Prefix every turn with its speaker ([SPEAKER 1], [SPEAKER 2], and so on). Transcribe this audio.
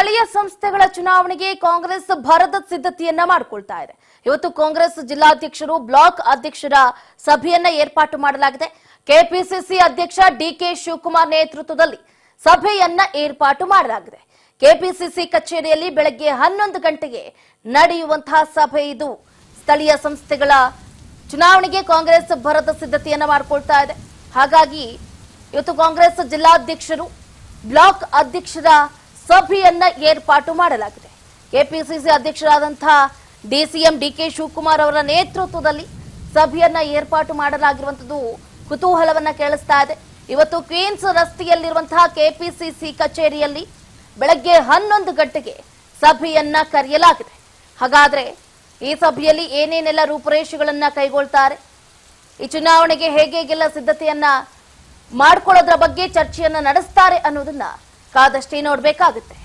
[SPEAKER 1] ಸ್ಥಳೀಯ ಸಂಸ್ಥೆಗಳ ಚುನಾವಣೆಗೆ ಕಾಂಗ್ರೆಸ್ ಭರದ ಸಿದ್ಧತೆಯನ್ನ ಮಾಡಿಕೊಳ್ತಾ ಇದೆ. ಇವತ್ತು ಕಾಂಗ್ರೆಸ್ ಜಿಲ್ಲಾಧ್ಯಕ್ಷರು ಬ್ಲಾಕ್ ಅಧ್ಯಕ್ಷರ ಸಭೆಯನ್ನ ಏರ್ಪಾಟು ಮಾಡಲಾಗಿದೆ. ಕೆಪಿಸಿಸಿ ಅಧ್ಯಕ್ಷ ಡಿಕೆ ಶಿವಕುಮಾರ್ ನೇತೃತ್ವದಲ್ಲಿ ಸಭೆಯನ್ನ ಏರ್ಪಾಟು ಮಾಡಲಾಗಿದೆ. ಕೆಪಿಸಿಸಿ ಕಚೇರಿಯಲ್ಲಿ ಬೆಳಗ್ಗೆ 11 ಗಂಟೆಗೆ ನಡೆಯುವಂತಹ ಸಭೆ ಇದು. ಸ್ಥಳೀಯ ಸಂಸ್ಥೆಗಳ ಚುನಾವಣೆಗೆ ಕಾಂಗ್ರೆಸ್ ಭರದ ಸಿದ್ಧತೆಯನ್ನ ಮಾಡಿಕೊಳ್ತಾ ಇದೆ. ಹಾಗಾಗಿ ಇವತ್ತು ಕಾಂಗ್ರೆಸ್ ಜಿಲ್ಲಾಧ್ಯಕ್ಷರು ಬ್ಲಾಕ್ ಅಧ್ಯಕ್ಷರ ಸಭೆಯನ್ನ ಏರ್ಪಾಟು ಮಾಡಲಾಗಿದೆ. ಕೆಪಿಸಿಸಿ ಅಧ್ಯಕ್ಷರಾದಂತಹ ಡಿಸಿಎಂ ಡಿಕೆ ಶಿವಕುಮಾರ್ ಅವರ ನೇತೃತ್ವದಲ್ಲಿ ಸಭೆಯನ್ನ ಏರ್ಪಾಟು ಮಾಡಲಾಗಿರುವಂತದ್ದು ಕುತೂಹಲವನ್ನ ಕೇಳಿಸ್ತಾ ಇದೆ. ಇವತ್ತು ಕ್ವೀನ್ಸ್ ರಸ್ತೆಯಲ್ಲಿರುವಂತಹ ಕೆಪಿಸಿಸಿ ಕಚೇರಿಯಲ್ಲಿ ಬೆಳಗ್ಗೆ 11 ಗಂಟೆಗೆ ಸಭೆಯನ್ನ ಕರೆಯಲಾಗಿದೆ. ಹಾಗಾದ್ರೆ ಈ ಸಭೆಯಲ್ಲಿ ಏನೇನೆಲ್ಲ ರೂಪುರೇಷೆಗಳನ್ನ ಕೈಗೊಳ್ತಾರೆ, ಈ ಚುನಾವಣೆಗೆ ಹೇಗೆಲ್ಲ ಸಿದ್ಧತೆಯನ್ನ ಮಾಡ್ಕೊಳ್ಳೋದ್ರ ಬಗ್ಗೆ ಚರ್ಚೆಯನ್ನ ನಡೆಸ್ತಾರೆ ಅನ್ನೋದನ್ನ ಕಾದಷ್ಟೇ ನೋಡ್ಬೇಕಾಗುತ್ತೆ.